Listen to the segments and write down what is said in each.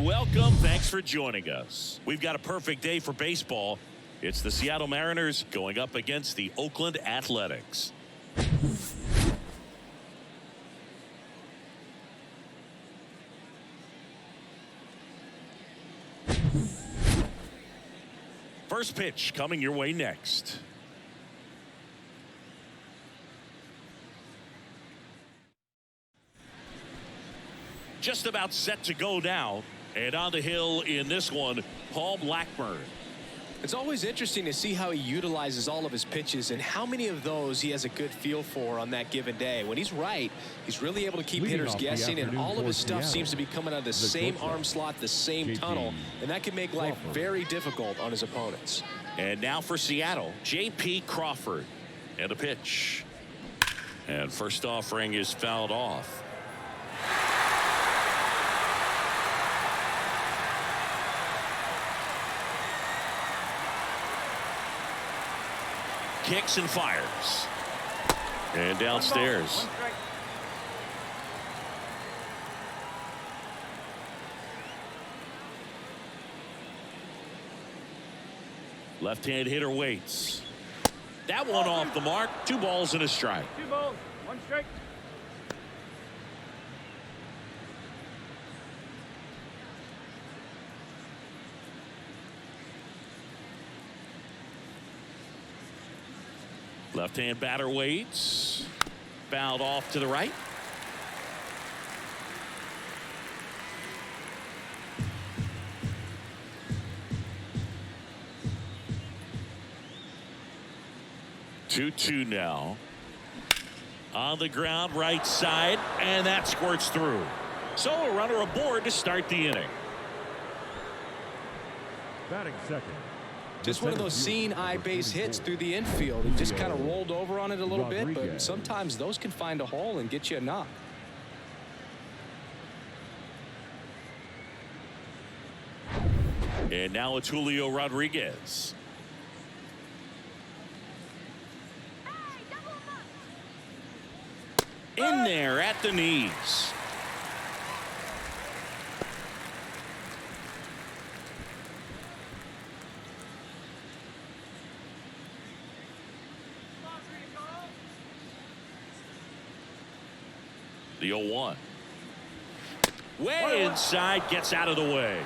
and welcome. Thanks for joining us. We've got a perfect day for baseball. It's the Seattle Mariners going up against the Oakland Athletics. First pitch coming your way next. Just about set to go now. And on the hill in this one, Paul Blackburn. It's always interesting to see how he utilizes all of his pitches and how many of those he has a good feel for on that given day. When he's right, he's really able to keep hitters guessing, and all of his stuff seems to be coming out of the same arm slot, the same tunnel, and that can make life very difficult on his opponents. And now for Seattle, J.P. Crawford. And a pitch. And first offering is fouled off. Kicks and fires. And downstairs. Left-hand hitter waits. That one off the mark. 2 balls and a strike. 2 balls, 1 strike. Left-hand batter waits. Fouled off to the right. Two now. On the ground, right side, and that squirts through. So a runner aboard to start the inning. Batting second. Just one of those seeing eye base hits through the infield. He just kind of rolled over on it a little bit, but sometimes those can find a hole and get you a knock. And now it's Julio Rodriguez. In there at the knees. The 0-1. Way inside, gets out of the way.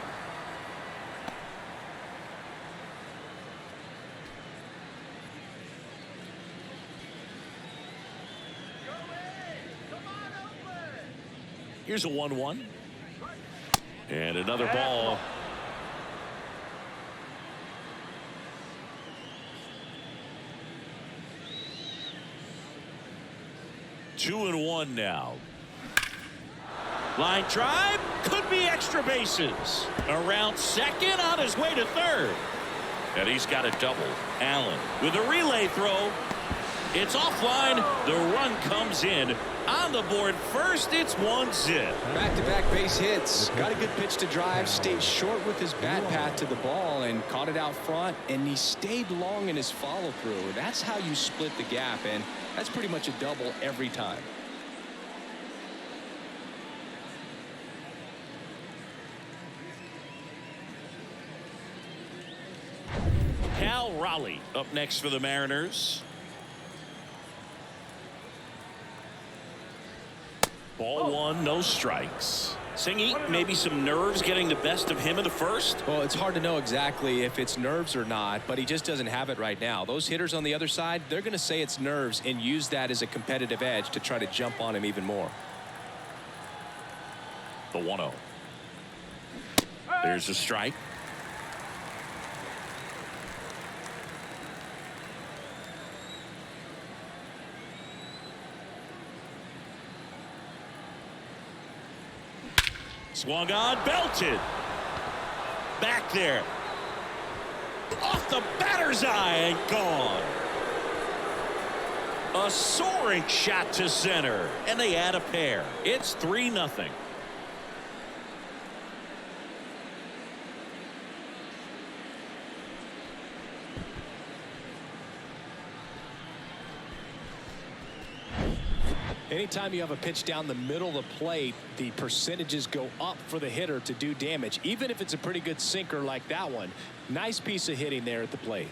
Here's a 1-1. And another ball. Two and one now. Line drive, could be extra bases. Around second, on his way to third. And he's got a double. Allen with a relay throw. It's offline. The run comes in. On the board first, it's 1-0. Back-to-back base hits. Got a good pitch to drive. Stayed short with his bat path to the ball and caught it out front. And he stayed long in his follow-through. That's how you split the gap. And that's pretty much a double every time. Cal Raleigh up next for the Mariners. Ball 1, no strikes. Singy, maybe some nerves getting the best of him in the first? Well, it's hard to know exactly if it's nerves or not, but he just doesn't have it right now. Those hitters on the other side, they're going to say it's nerves and use that as a competitive edge to try to jump on him even more. The 1-0. There's a strike. Swung on, belted. Back there. Off the batter's eye and gone. A soaring shot to center. And they add a pair. It's 3-0. Anytime you have a pitch down the middle of the plate, the percentages go up for the hitter to do damage, even if it's a pretty good sinker like that one. Nice piece of hitting there at the plate.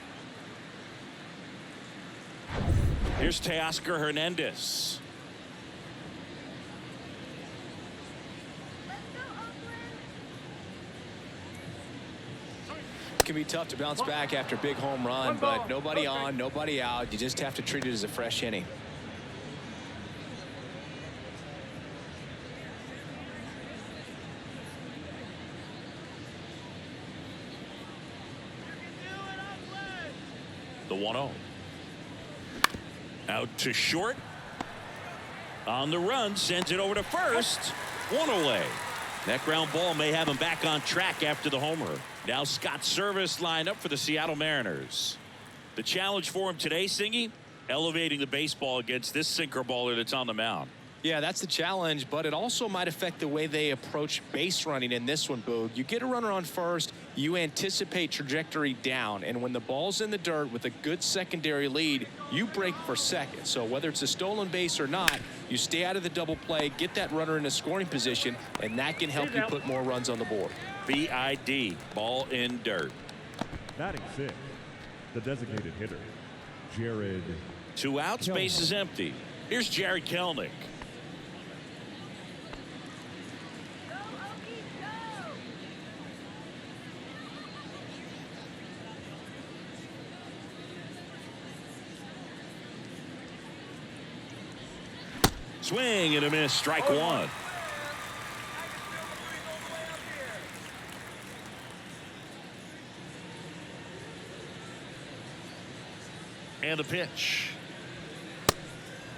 Here's Teoscar Hernandez. It can be tough to bounce back after a big home run, but nobody on, nobody out. You just have to treat it as a fresh inning. The 1-0. Out to short. On the run, sends it over to first. One away. That ground ball may have him back on track after the homer. Now Scott Service lined up for the Seattle Mariners. The challenge for him today, Singy, elevating the baseball against this sinker baller that's on the mound. Yeah, that's the challenge, but it also might affect the way they approach base running in this one, Boog. You get a runner on first, you anticipate trajectory down, and when the ball's in the dirt with a good secondary lead, you break for second. So whether it's a stolen base or not, you stay out of the double play, get that runner in a scoring position, and that can help you put more runs on the board. BID, ball in dirt. Batting sixth, the designated hitter, Jared. 2 outs, base is empty. Here's Jared Kelnick. Swing and a miss, strike one. And a pitch.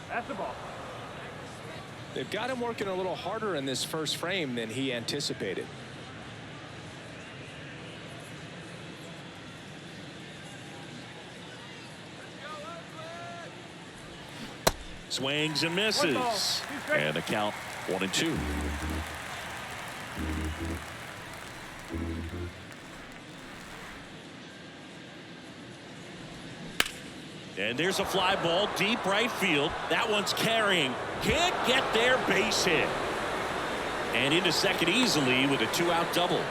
That's the ball. They've got him working a little harder in this first frame than he anticipated. Swings and misses. And a count 1-2. And there's a fly ball deep right field. That one's carrying. Can't get there, base hit. And into second easily with a 2-out double.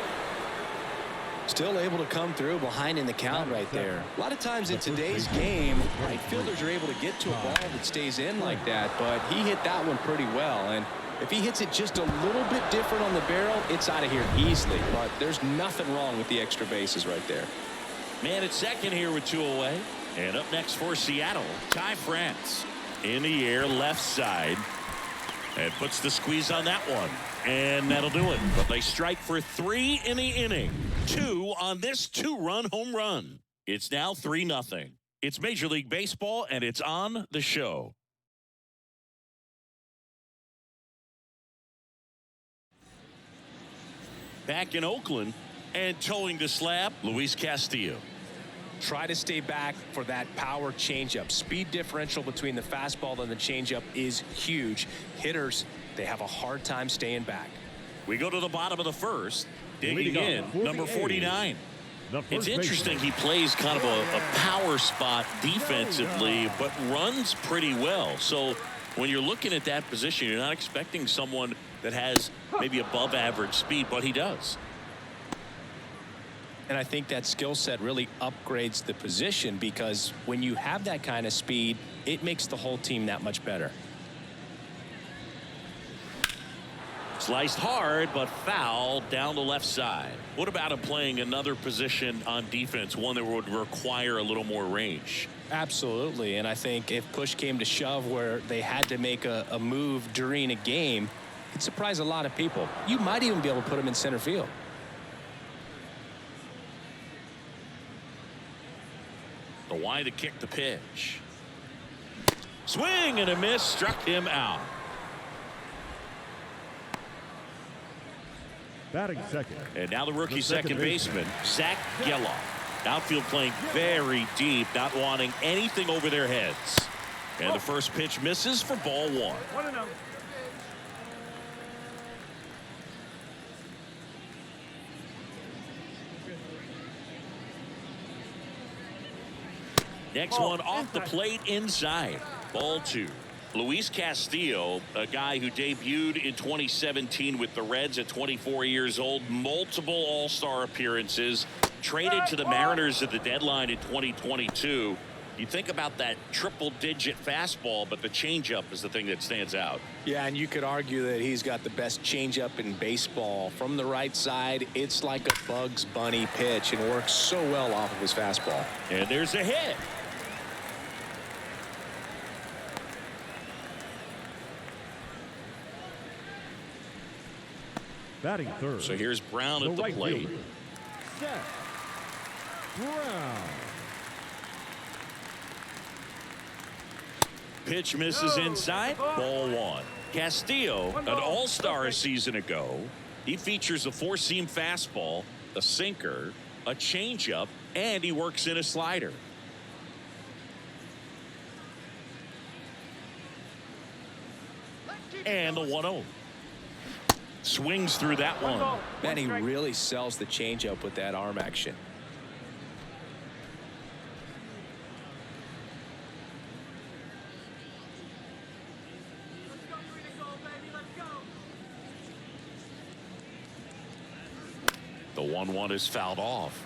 Still able to come through behind in the count right there. A lot of times in today's game, right fielders are able to get to a ball that stays in like that, but he hit that one pretty well. And if he hits it just a little bit different on the barrel, it's out of here easily. But there's nothing wrong with the extra bases right there. Man at second here with 2 away. And up next for Seattle, Ty France. In the air, left side. And puts the squeeze on that one. And that'll do it. But they strike for 3 in the inning. 2 on this 2-run home run. It's now 3-0. It's Major League Baseball, and it's on the show. Back in Oakland and towing the slab, Luis Castillo. Try to stay back for that power changeup. Speed differential between the fastball and the changeup is huge. Hitters, they have a hard time staying back. We go to the bottom of the first. Digging in, number 49. It's interesting, he plays kind of a power spot defensively, but runs pretty well. So when you're looking at that position, you're not expecting someone that has maybe above average speed, but he does. And I think that skill set really upgrades the position, because when you have that kind of speed, it makes the whole team that much better. Sliced hard, but foul down the left side. What about him playing another position on defense, one that would require a little more range? Absolutely. And I think if push came to shove where they had to make a move during a game, it'd surprise a lot of people. You might even be able to put him in center field. The wide to kick the pitch. Swing and a miss, struck him out. Batting second. And now the rookie second baseman, Zach Geloff. Outfield playing very deep, not wanting anything over their heads. And the first pitch misses for ball 1. 1-0. Next one off the plate inside. Ball 2. Luis Castillo, a guy who debuted in 2017 with the Reds at 24 years old, multiple All-Star appearances, traded to the Mariners at the deadline in 2022. You think about that triple-digit fastball, but the changeup is the thing that stands out. Yeah, and you could argue that he's got the best changeup in baseball. From the right side, it's like a Bugs Bunny pitch and works so well off of his fastball. And there's a hit. Batting third. So here's Brown at the plate. Set. Brown. Pitch misses inside. Ball one. Castillo, an all-star a season ago. He features a four-seam fastball, a sinker, a changeup, and he works in a slider. And the 1-0. Swings through that one. Man, he really sells the changeup with that arm action. The 1-1 is fouled off.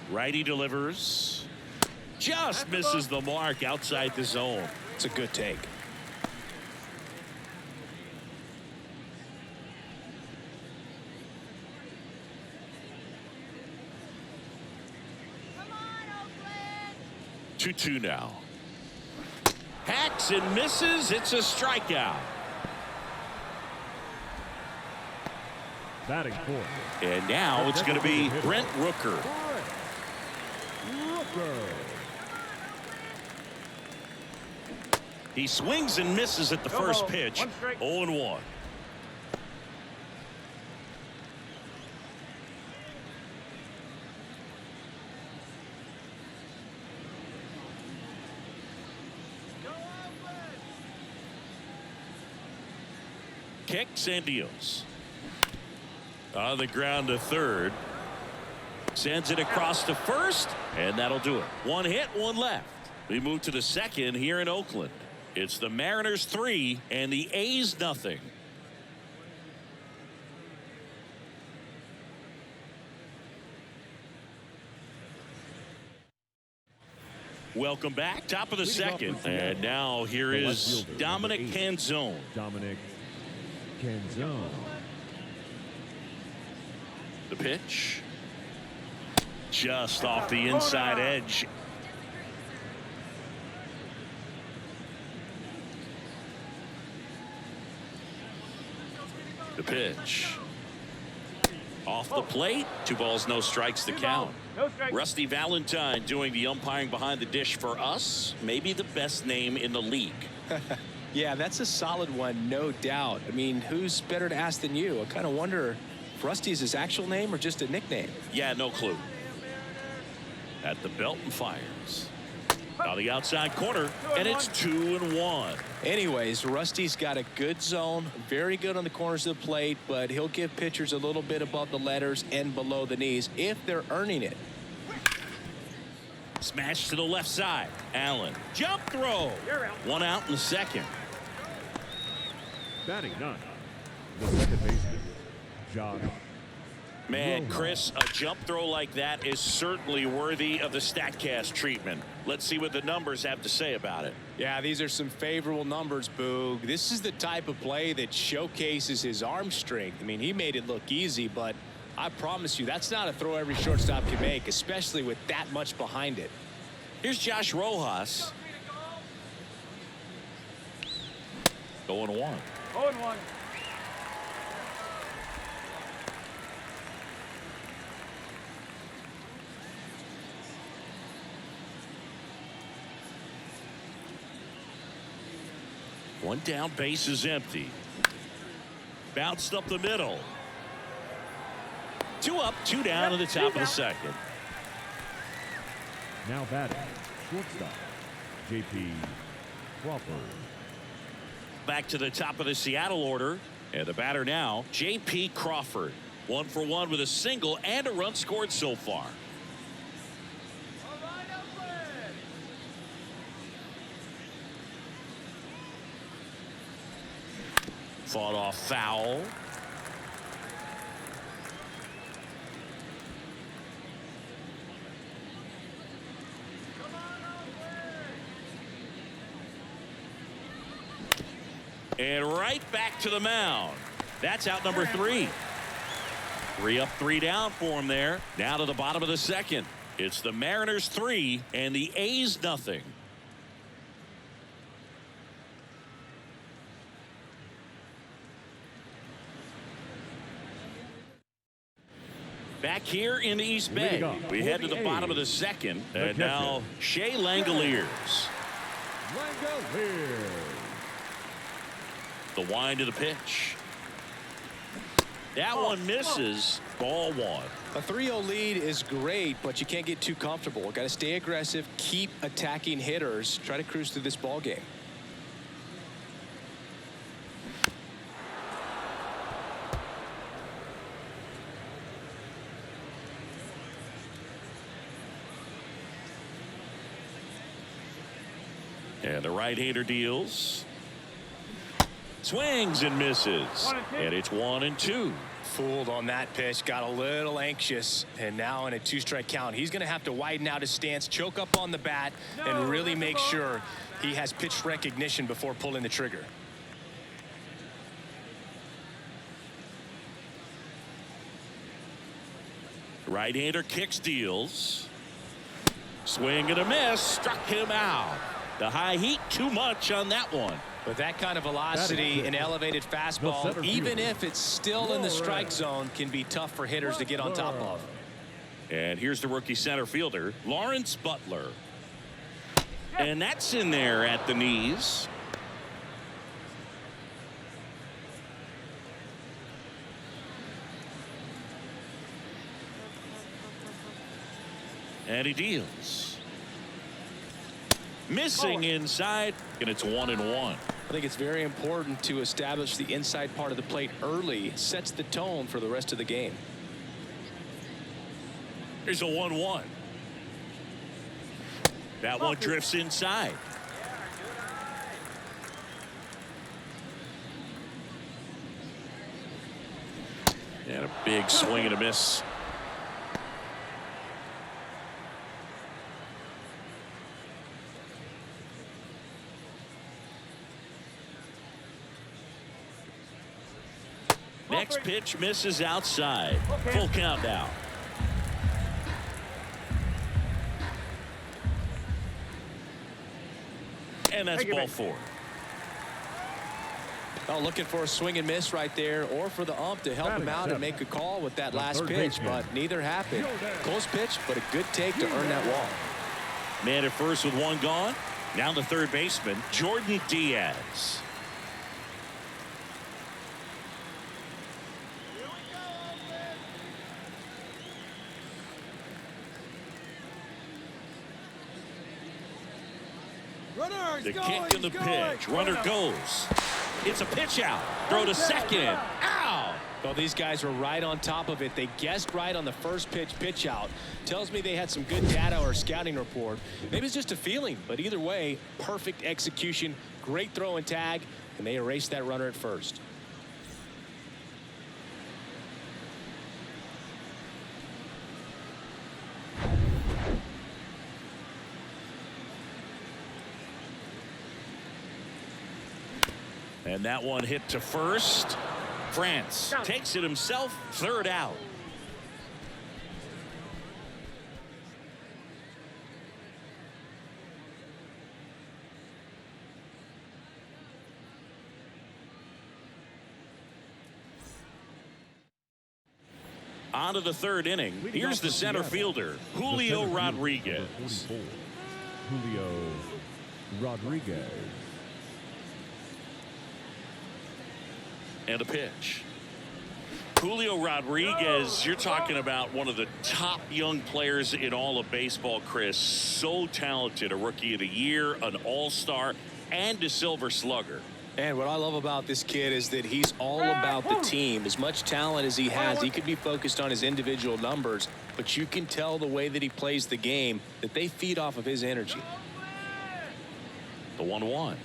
Righty delivers. Just misses the mark outside the zone. It's a good take. Come on, Oakland. 2-2 now. Hacks and misses. It's a strikeout. Batting fourth. And now it's going to be Brent Rooker. He swings and misses at the first pitch. 0-1. Kicks and deals. On the ground to third. Sends it across to first, and that'll do it. One hit, one left. We move to the second here in Oakland. It's the Mariners 3 and the A's nothing. Welcome back. Top of the second. And now here is Dominic Canzone. Dominic Canzone. The pitch. Just off the inside edge. The pitch. Off the plate. 2 balls, no strikes to count. Rusty Valentine doing the umpiring behind the dish for us. Maybe the best name in the league. Yeah, that's a solid one, no doubt. I mean, who's better to ask than you? I kind of wonder if Rusty is his actual name or just a nickname. Yeah, no clue. At the belt and fires. On the outside corner, and it's 2-1. Anyways, Rusty's got a good zone, very good on the corners of the plate, but he'll give pitchers a little bit above the letters and below the knees if they're earning it. Smash to the left side. Allen. Jump throw. 1 out in the second. Batting ninth. The second baseman, Josh. Man, Chris, a jump throw like that is certainly worthy of the StatCast treatment. Let's see what the numbers have to say about it. Yeah, these are some favorable numbers, Boog. This is the type of play that showcases his arm strength. I mean, he made it look easy, but I promise you, that's not a throw every shortstop can make, especially with that much behind it. Here's Josh Rojas. 0-1. 0-1. One down, base is empty. Bounced up the middle. 2 up, 2 down to the top of the second. Now batting, shortstop, J.P. Crawford. Back to the top of the Seattle order. And the batter now, J.P. Crawford. 1 for 1 with a single and a run scored so far. Fought off foul. And right back to the mound. That's out number 3. 3 up, 3 down for him there. Now to the bottom of the second. It's the Mariners 3 and the A's nothing. Back here in the East Bay, we head to the bottom of the second. And now Shea Langoliers. The wind of the pitch. That one misses. Ball 1. A 3-0 lead is great, but you can't get too comfortable. Got to stay aggressive, keep attacking hitters, try to cruise through this ball game. And the right-hander deals. Swings and misses. And it's 1-2. Fooled on that pitch, got a little anxious, and now in a 2-strike count, he's going to have to widen out his stance, choke up on the bat, and really make sure he has pitch recognition before pulling the trigger. Right-hander kicks, deals. Swing and a miss. Struck him out. The high heat too much on that one. With that kind of velocity, an elevated fastball, even if it's still in the strike zone, can be tough for hitters to get on top of. And here's the rookie center fielder, Lawrence Butler. And that's in there at the knees. And he deals. Missing inside, and it's 1-1. I think it's very important to establish the inside part of the plate early. Sets the tone for the rest of the game. Here's a 1-1. That one drifts inside. And a big swing and a miss. Next pitch misses outside. Full count now. And that's ball 4. Oh, looking for a swing and miss right there, or for the ump to help him out and make a call with that last pitch, but neither happened. Close pitch, but a good take to earn that walk. Man at first with 1 gone. Now the third baseman, Jordan Diaz. The kick and the pitch. Runner goes. It's a pitch out. Throw to second. Ow! Well, these guys were right on top of it. They guessed right on the first pitch out. Tells me they had some good data or scouting report. Maybe it's just a feeling, but either way, perfect execution, great throw and tag, and they erased that runner at first. And that one hit to first. France takes it himself. Third out. On to the third inning. Here's the center fielder, Julio Rodriguez. Julio Rodriguez. And a pitch. Julio Rodriguez, you're talking about one of the top young players in all of baseball, Chris. So talented, a rookie of the year, an all-star, and a silver slugger. And what I love about this kid is that he's all about the team. As much talent as he has, he could be focused on his individual numbers, but you can tell the way that he plays the game that they feed off of his energy. The 1-1.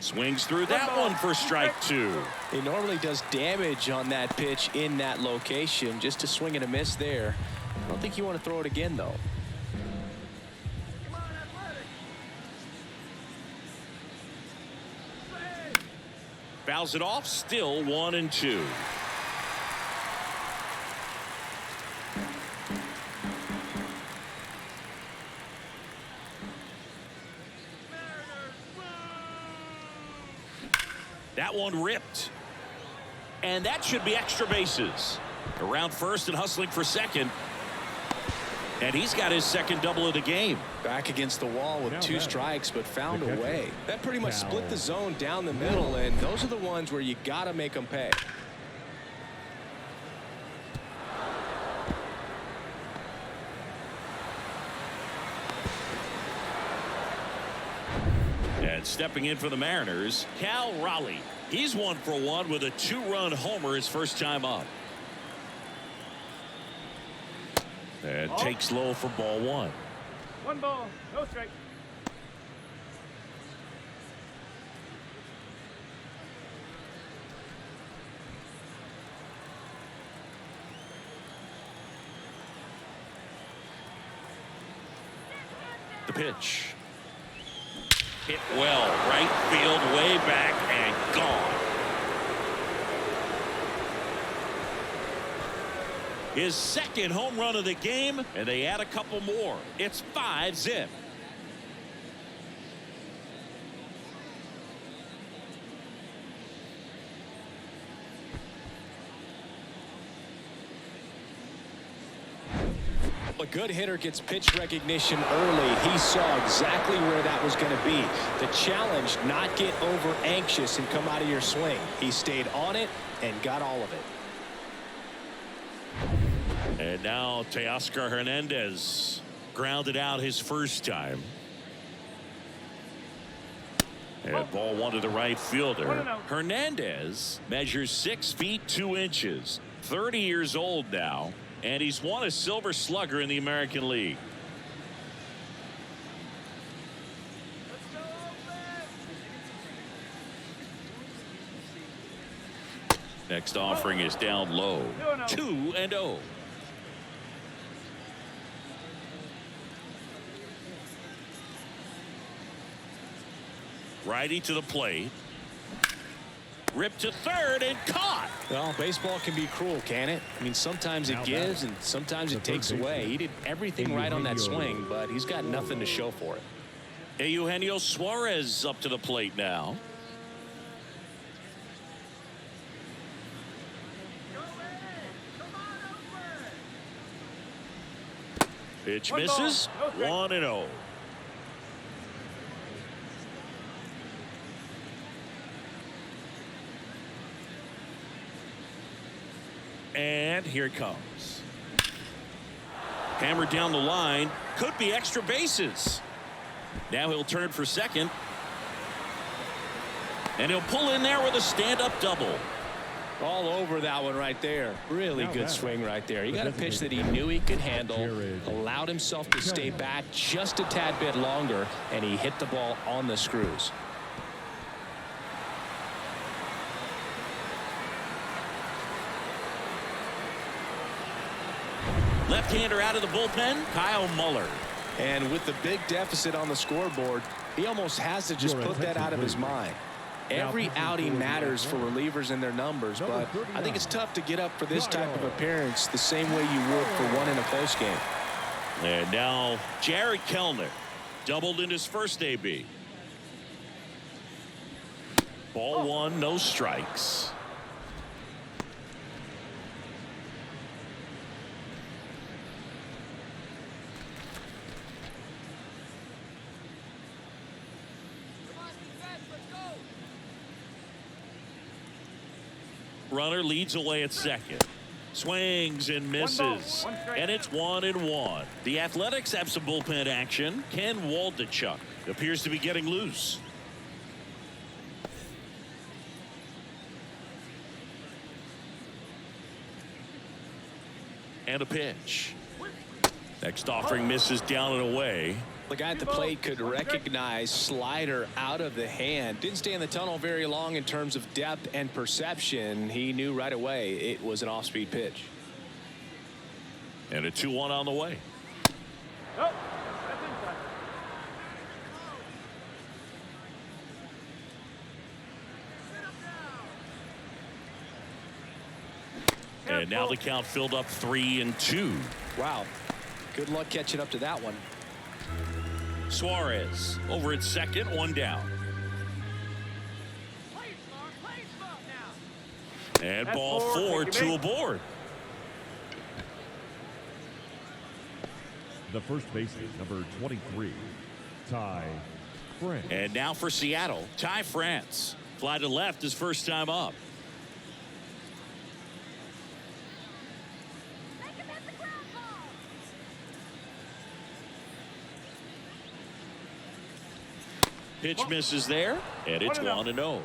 Swings through that one for strike 2. He normally does damage on that pitch in that location. Just a swing and a miss there. I don't think you want to throw it again, though. Fouls it off, still 1-2. That one ripped. And that should be extra bases. Around first and hustling for second. And he's got his second double of the game. Back against the wall with 2 strikes, but found a way. That pretty much split the zone down the middle, and those are the ones where you got to make them pay. And stepping in for the Mariners, Cal Raleigh. He's 1 for 1 with a 2-run homer his first time up. And takes low for ball 1. 1 ball, no strike. The pitch. Hit well, right field, way back and gone. His second home run of the game, and they add a couple more. It's 5-zip. A good hitter gets pitch recognition early. He saw exactly where that was going to be. The challenge, not get over anxious and come out of your swing. He stayed on it and got all of it. And now Teoscar Hernandez grounded out his first time. And ball 1 to the right fielder. Hernandez measures 6 feet 2 inches. 30 years old now. And he's won a Silver Slugger in the American League. Next offering is down low. 2-0. Righty to the plate. Ripped to third and caught. Well, baseball can be cruel, can it? I mean, sometimes it gives and sometimes it takes away. He did everything right on that swing, but he's got nothing to show for it. Eugenio Suarez up to the plate now. Pitch misses. 1-0. And here it comes. Hammered down the line. Could be extra bases. Now he'll turn for second. And he'll pull in there with a stand-up double. All over that one right there. Really good swing right there. He got a pitch that he knew he could handle, allowed himself to stay back just a tad bit longer, and he hit the ball on the screws. Left-hander out of the bullpen, Kyle Muller. And with the big deficit on the scoreboard, he almost has to just put that out of his mind. Every outing matters for relievers and their numbers, but I think it's tough to get up for this type of appearance the same way you would for one in a close game. And now Jared Kellner doubled in his first AB. Ball 1, no strikes. Runner leads away at second. Swings and misses. And it's 1-1. The Athletics have some bullpen action. Ken Waldachuk appears to be getting loose. And a pitch. Next offering misses down and away. The guy at the plate could recognize slider out of the hand. Didn't stay in the tunnel very long in terms of depth and perception. He knew right away it was an off-speed pitch. And a 2-1 on the way. Oh, that's inside. And now the count filled up 3-2. Wow. Good luck catching up to that one. Suarez over at second, one down. And That's ball four. four, Thank you, two mate. aboard. The first baseman, number 23, Ty France. And now for Seattle, Ty France. Fly to left his first time up. Pitch misses there, and it's 1-0.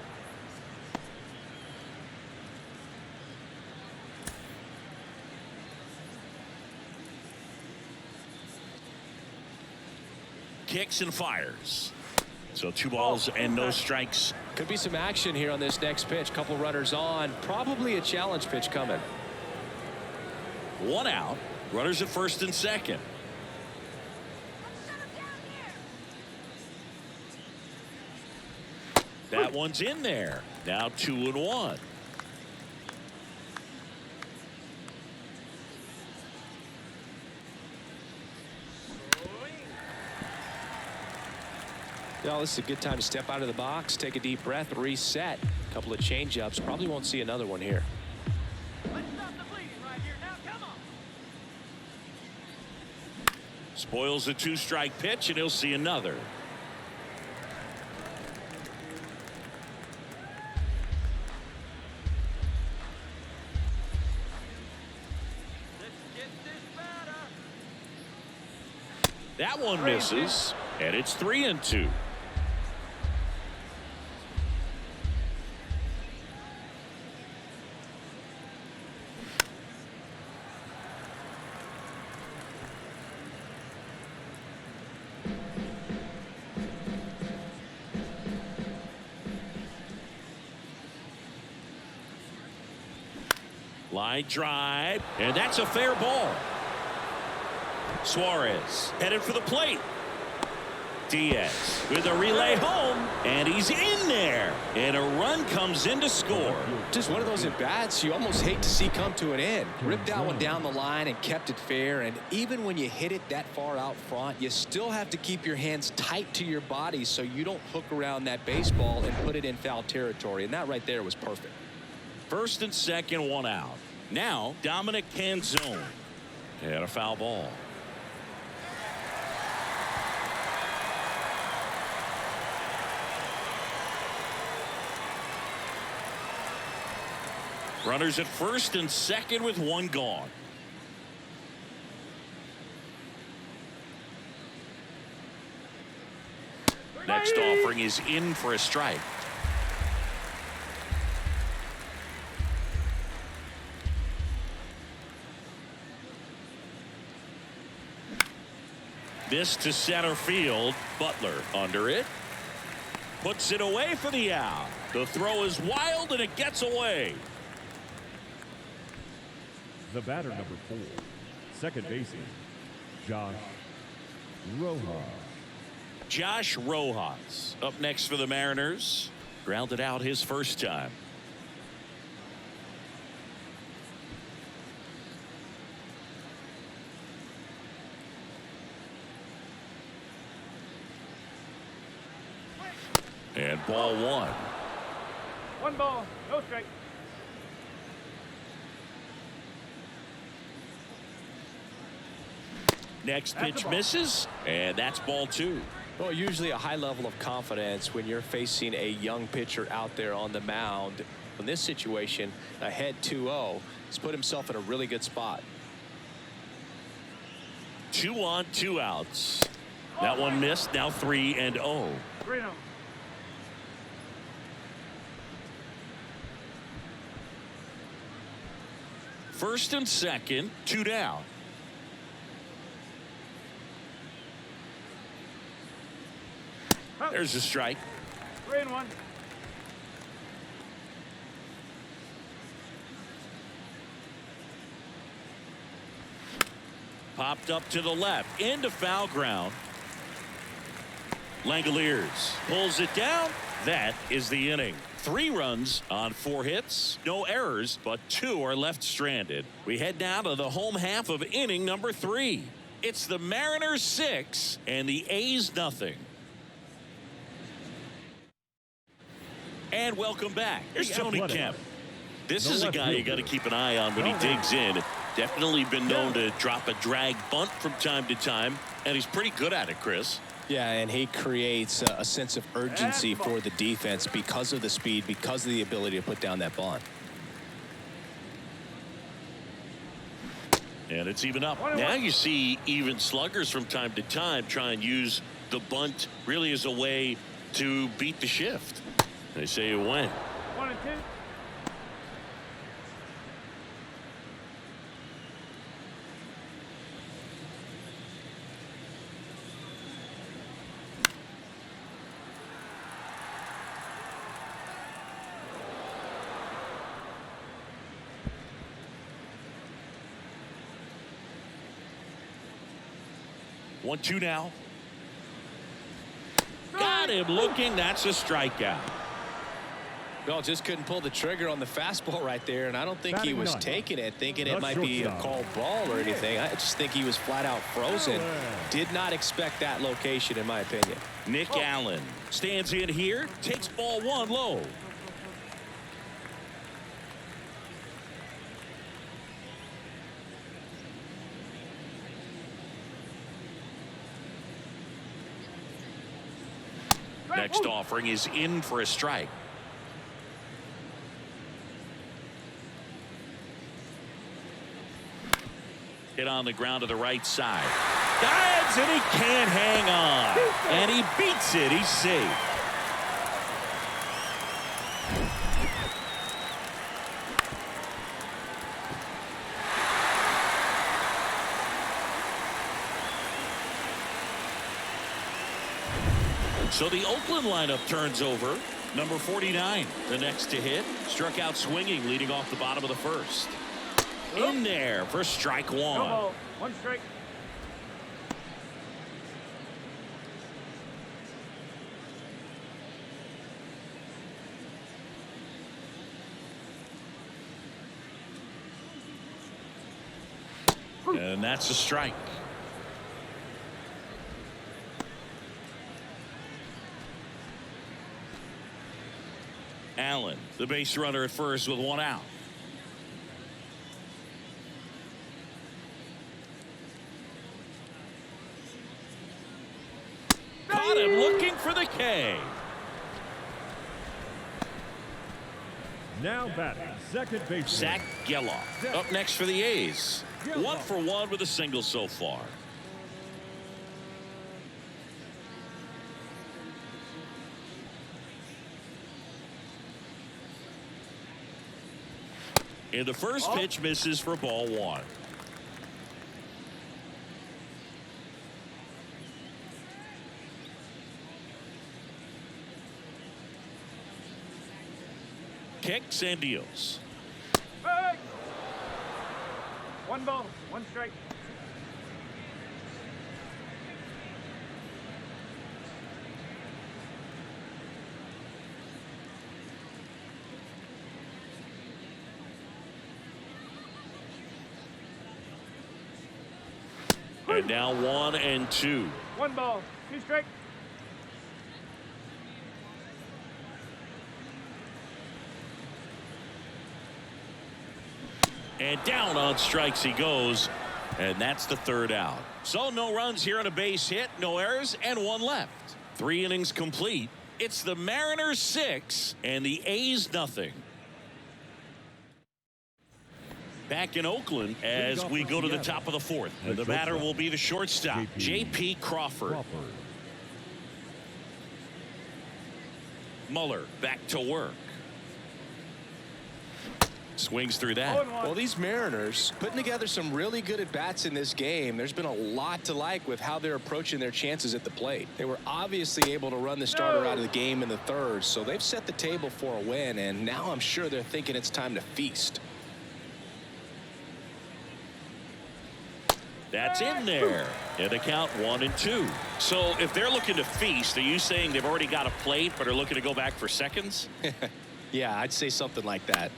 Kicks and fires. So 2 balls and no strikes. Could be some action here on this next pitch. Couple runners on. Probably a challenge pitch coming. 1 out. Runners at first and second. That one's in there. Now 2-1. Well, this is a good time to step out of the box, take a deep breath, reset. A couple of change-ups. Probably won't see another one here. Let's stop the bleeding right here. Now, come on. Spoils a 2-strike pitch, and he'll see another. That one misses, and it's 3-2. Line drive, and that's a fair ball. Suarez headed for the plate. Diaz with a relay home, and he's in there, and a run comes in to score. Just one of those at-bats you almost hate to see come to an end. Ripped that one down the line and kept it fair, and even when you hit it that far out front, you still have to keep your hands tight to your body so you don't hook around that baseball and put it in foul territory, and that right there was perfect. First and second, 1 out. Now Dominic Canzone, and a foul ball. Runners at first and second with 1 gone. Next offering is in for a strike. This to center field. Butler under it. Puts it away for the out. The throw is wild, and it gets away. The batter, number 4, second baseman, Josh Rojas. Josh Rojas up next for the Mariners. Grounded out his first time. And ball 1. 1 ball, no strike. Next pitch misses, and that's ball 2. Well, usually a high level of confidence when you're facing a young pitcher out there on the mound. In this situation, ahead 2-0, he's put himself in a really good spot. 2 on, 2 outs. That one missed. Now 3-0. 3-0. First and second, 2 down. There's a strike. 3-1. Popped up to the left into foul ground. Langoliers pulls it down. That is the inning. 3 runs on 4 hits, no errors, but 2 are left stranded. We head now to the home half of inning number 3. It's the Mariners 6 and the A's nothing. And welcome back. Here's Tony Kemp. This is a guy you got to keep an eye on when he digs in. Definitely been known to drop a drag bunt from time to time, and he's pretty good at it, Chris. Yeah, and he creates a sense of urgency for the defense because of the speed, because of the ability to put down that bunt. And it's even up. Now you see even sluggers from time to time try and use the bunt really as a way to beat the shift. They say you win. 1 and 2. One, 2 now. Got him looking. That's a strikeout. Well, just couldn't pull the trigger on the fastball right there, and I don't think he was taking it, thinking it might be a called ball or anything. I just think he was flat out frozen. Did not expect that location, in my opinion. Nick Allen stands in here, takes ball 1 low. Next offering is in for a strike. Hit on the ground to the right side. Dives and he can't hang on. And he beats it. He's safe. So the Oakland lineup turns over. Number 49, the next to hit. Struck out swinging, leading off the bottom of the first. In there for strike 1. No ball. 1 strike. And that's a strike. Allen, the base runner at first with 1 out. Caught him looking for the K. Now batting, second baseman. Zach Geloff up next for the A's. 1 for 1 with a single so far. And the first pitch misses for ball 1. Kicks and deals. Hey! 1 ball, 1 strike. And now 1 and 2. 1 ball, 2 strike. And down on strikes he goes. And that's the 3rd out. So no runs here on a base hit, no errors, and 1 left. 3 innings complete. It's the Mariners 6 and the A's nothing. Back in Oakland as we go to the top of the 4th. And the batter will be the shortstop, J.P. Crawford. Muller back to work. Swings through that. Well, these Mariners putting together some really good at-bats in this game. There's been a lot to like with how they're approaching their chances at the plate. They were obviously able to run the starter out of the game in the third, so they've set the table for a win, and now I'm sure they're thinking it's time to feast. That's in there. And the count 1-2. So if they're looking to feast, are you saying they've already got a plate but are looking to go back for seconds? Yeah, I'd say something like that.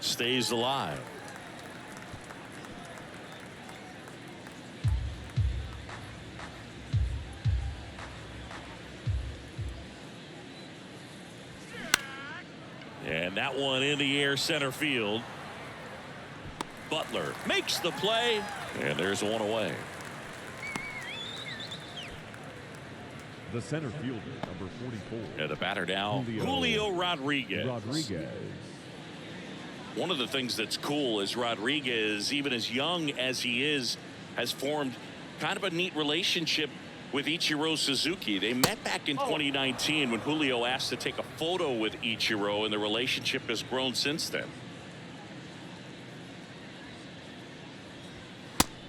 Stays alive. And that one in the air center field. Butler makes the play, and there's one away. The center fielder, number 44. And the batter now, Julio Rodriguez. One of the things that's cool is Rodriguez, even as young as he is, has formed kind of a neat relationship with Ichiro Suzuki. They met back in 2019 when Julio asked to take a photo with Ichiro, and the relationship has grown since then.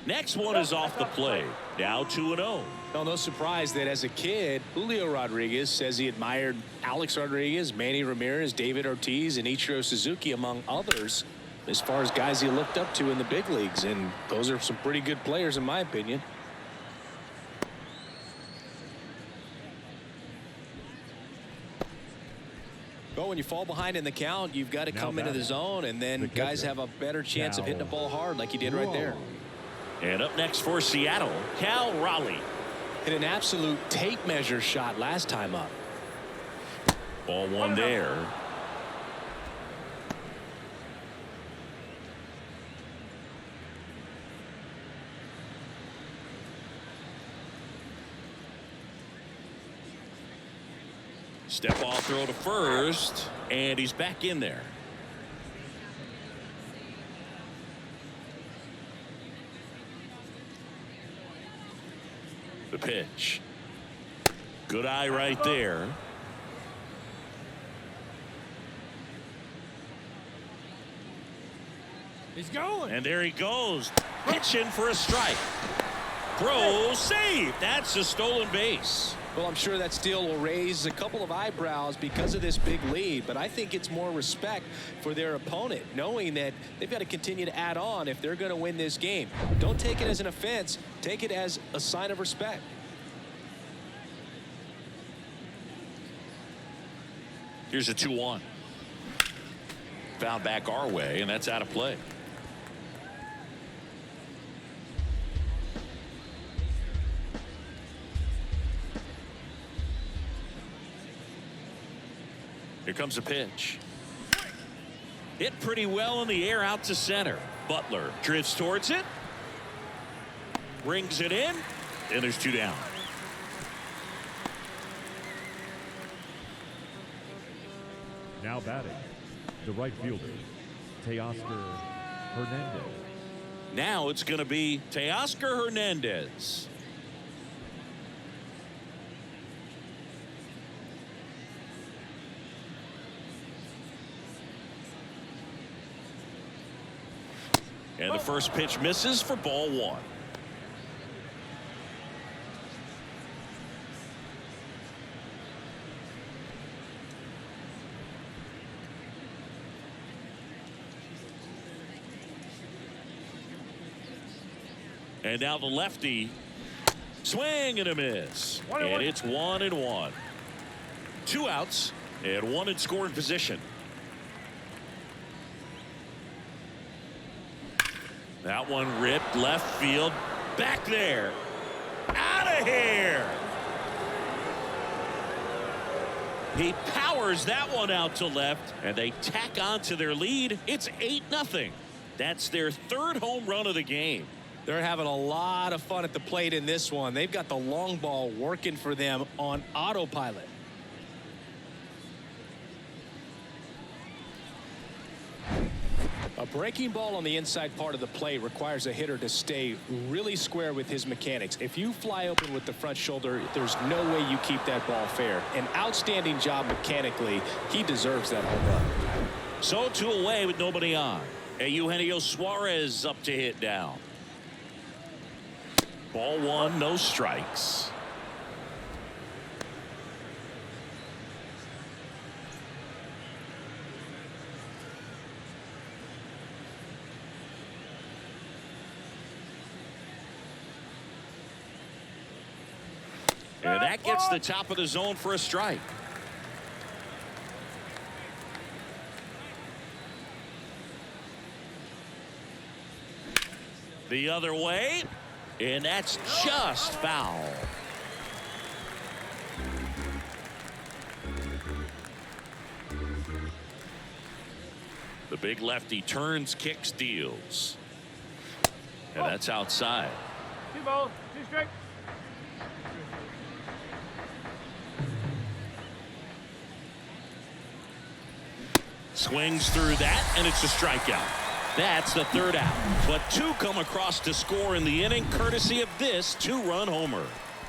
Next one is off the plate. Now 2-0. Well, no surprise that as a kid, Julio Rodriguez says he admired Alex Rodriguez, Manny Ramirez, David Ortiz, and Ichiro Suzuki, among others, as far as guys he looked up to in the big leagues. And those are some pretty good players, in my opinion. Well, when you fall behind in the count, you've got to come into the zone, and then guys have a better chance of hitting the ball hard like you did right there. And up next for Seattle, Cal Raleigh. Hit an absolute tape measure shot last time up. Ball one there. Step off throw to first, and he's back in there. The pitch. Good eye right there. He's going. And there he goes. Pitching for a strike. Throw, save. That's a stolen base. Well, I'm sure that steal will raise a couple of eyebrows because of this big lead, but I think it's more respect for their opponent, knowing that they've got to continue to add on if they're going to win this game. Don't take it as an offense. Take it as a sign of respect. Here's a 2-1. Found back our way, and that's out of play. Here comes a pitch. Hit pretty well in the air out to center. Butler drifts towards it. Brings it in. And there's two down. Now batting, the right fielder, Teoscar Hernandez. Now it's going to be Teoscar Hernandez. And the first pitch misses for ball one. And now the lefty. Swing and a miss. And it's 1-1. 2 outs and 1 in scoring position. That one ripped left field. Back there. Out of here. He powers that one out to left, and they tack on to their lead. It's 8-0. That's their third home run of the game. They're having a lot of fun at the plate in this one. They've got the long ball working for them on autopilot. A breaking ball on the inside part of the plate requires a hitter to stay really square with his mechanics. If you fly open with the front shoulder, there's no way you keep that ball fair. An outstanding job mechanically. He deserves that home run. So 2 away with nobody on. Eugenio Suarez up to hit down. Ball 1, no strikes. And that gets the top of the zone for a strike. The other way, and that's just foul. The big lefty turns, kicks, deals. And that's outside. 2 balls, 2 strikes. Swings through that, and it's a strikeout. That's the 3rd out. But 2 come across to score in the inning, courtesy of this 2-run homer.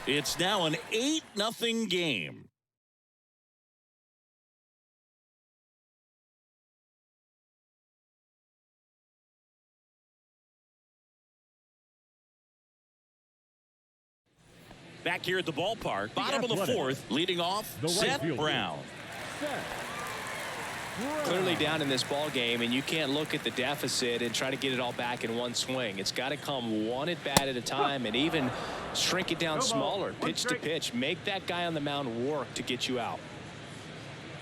It's now an 8-0 game. Back here at the ballpark, bottom of the 4th, leading off, Seth Brown. Clearly down in this ball game, and you can't look at the deficit and try to get it all back in one swing. It's got to come one at bat at a time, and even shrink it down smaller, pitch to pitch. Make that guy on the mound work to get you out.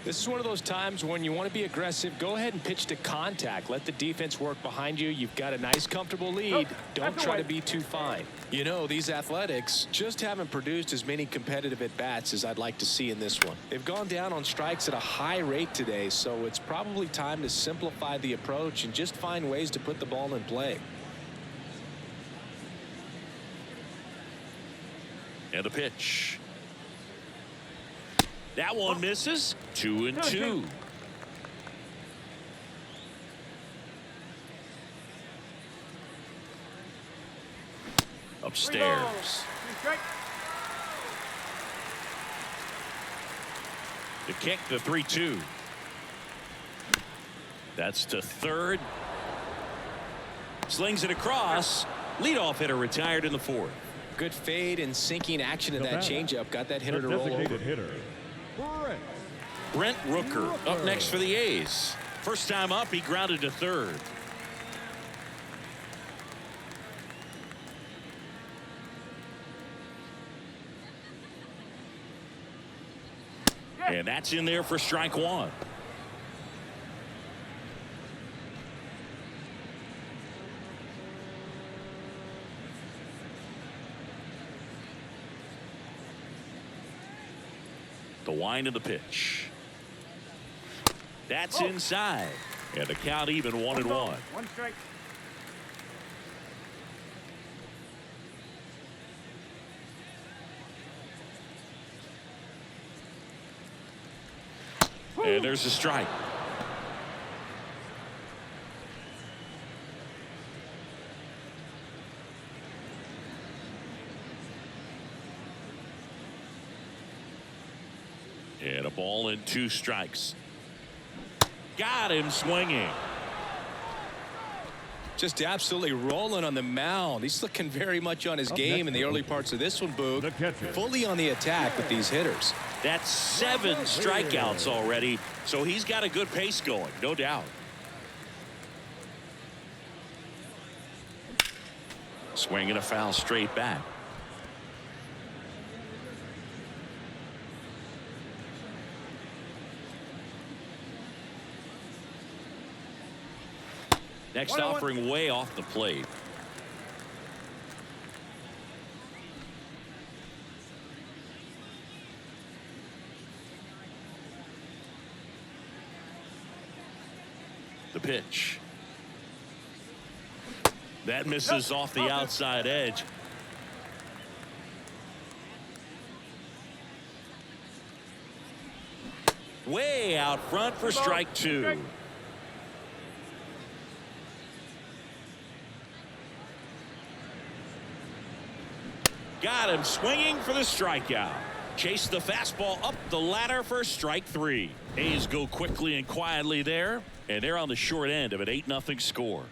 This is one of those times when you want to be aggressive. Go ahead and pitch to contact. Let the defense work behind you. You've got a nice, comfortable lead. Don't try to be too fine. You know, these Athletics just haven't produced as many competitive at-bats as I'd like to see in this one. They've gone down on strikes at a high rate today, so it's probably time to simplify the approach and just find ways to put the ball in play. And a pitch. That one misses. 2-2. Upstairs. The kick, the 3-2. That's to 3rd. Slings it across. Leadoff hitter retired in the 4th. Good fade and sinking action in that changeup. Got that hitter to roll over. Brent Rooker up next for the A's. First time up, he grounded to 3rd. And that's in there for strike 1. The wind of the pitch. That's inside. And the count even 1-1. 1 strike. And there's a strike. And a ball and 2 strikes. Got him swinging. Just absolutely rolling on the mound. He's looking very much on his game in the early parts of this one, Boog. Fully on the attack with these hitters. That's 7 strikeouts already, so he's got a good pace going, no doubt. Swinging a foul straight back. Next offering way off the plate. The pitch. That misses off the outside edge. Way out front for strike 2. Got him swinging for the strikeout. Chase the fastball up the ladder for strike 3. A's go quickly and quietly there. And they're on the short end of an 8-0 score.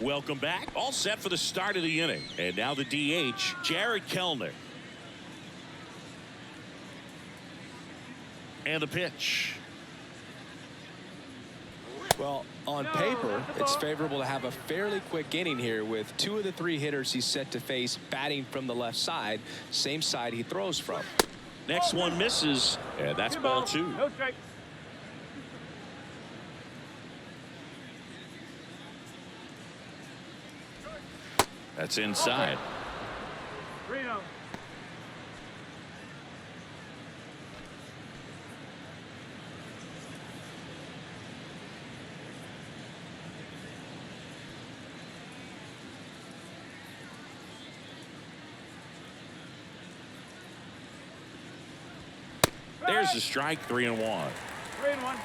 Welcome back. All set for the start of the inning. And now the DH, Jared Kellner. And the pitch. Well, on paper, it's favorable to have a fairly quick inning here with 2 of the 3 hitters he's set to face batting from the left side, same side he throws from. Next one misses, and that's ball 2. No strike. That's inside. 3-0. There's the strike, 3-1. 3-1.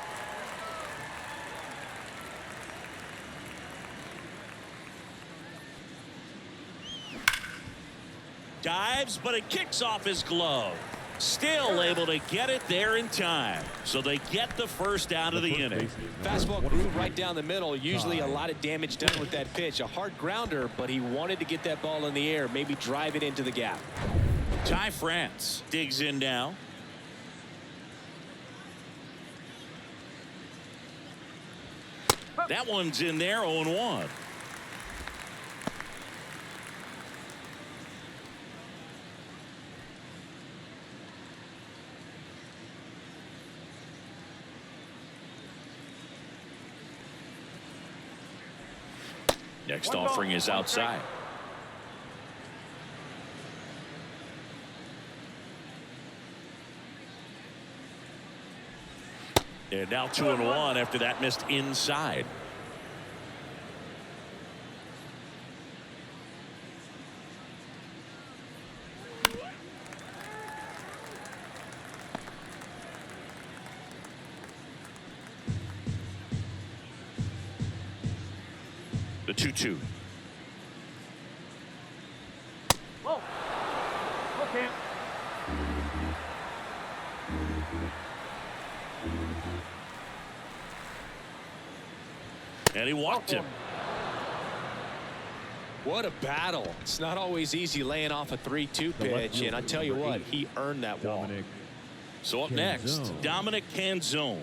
Dives, but it kicks off his glove. Still able to get it there in time. So they get the first out of the inning. Fastball grew right down the middle. Usually a lot of damage done with that pitch. A hard grounder, but he wanted to get that ball in the air, maybe drive it into the gap. Ty France digs in now. That one's in there, 0-1. Next offering is outside. And now 2-1 after that missed inside. The 2-2. Whoa. Okay. And he walked him. What a battle. It's not always easy laying off a 3-2 pitch, and I tell you what, he earned that walk. So up next, Dominic Canzone.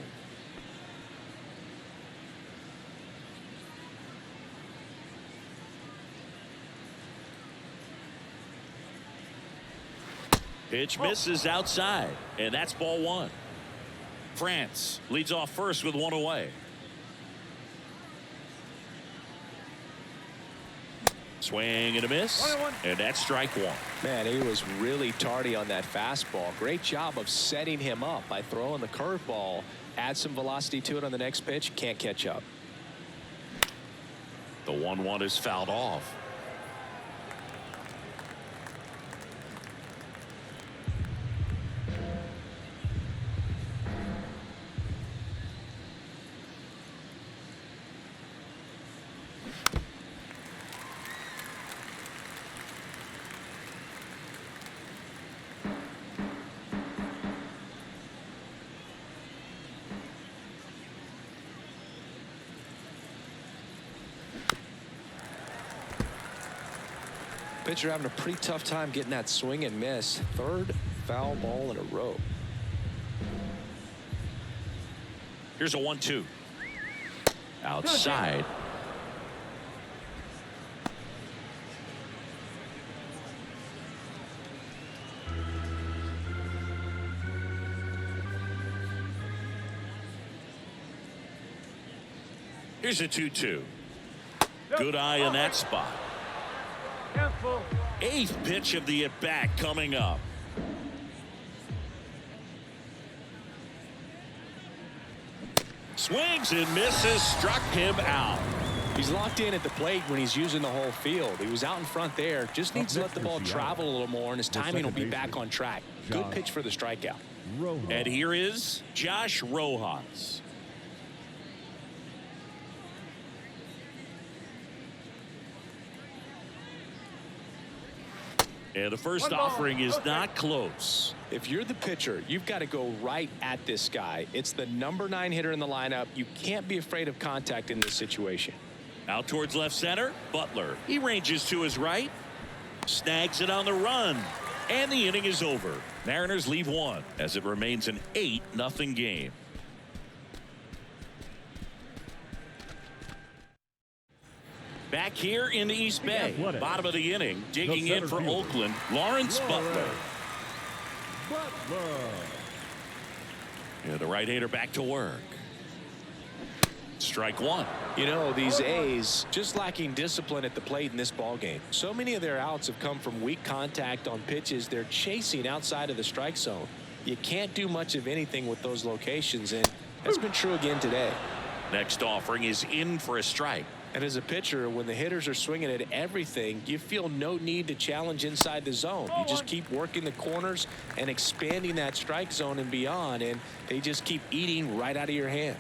Pitch misses outside, and that's ball 1. France leads off first with 1 away. Swing and a miss, and that's strike 1. Man, he was really tardy on that fastball. Great job of setting him up by throwing the curveball. Add some velocity to it on the next pitch. Can't catch up. The 1-1 is fouled off. Pitcher having a pretty tough time getting that swing and miss. 3rd foul ball in a row. Here's a 1-2. Outside. Here's a 2-2. Good eye in that spot. 8th pitch of the at-bat coming up. Swings and misses, struck him out. He's locked in at the plate when he's using the whole field. He was out in front there. Just needs to let the ball travel a little more, and his timing will be back on track. Good pitch for the strikeout. And here is Josh Rojas. And the first offering is not close. If you're the pitcher, you've got to go right at this guy. It's the number 9 hitter in the lineup. You can't be afraid of contact in this situation. Out towards left center, Butler. He ranges to his right, snags it on the run, and the inning is over. Mariners leave 1 as it remains an 8-0 game. Back here in the East Bay, bottom of the inning, digging in for Oakland, Lawrence Butler. Yeah, the right-hander back to work. Strike 1. You know, these A's just lacking discipline at the plate in this ball game. So many of their outs have come from weak contact on pitches they're chasing outside of the strike zone. You can't do much of anything with those locations, and that's been true again today. Next offering is in for a strike. And as a pitcher, when the hitters are swinging at everything, you feel no need to challenge inside the zone. You just keep working the corners and expanding that strike zone and beyond, and they just keep eating right out of your hand.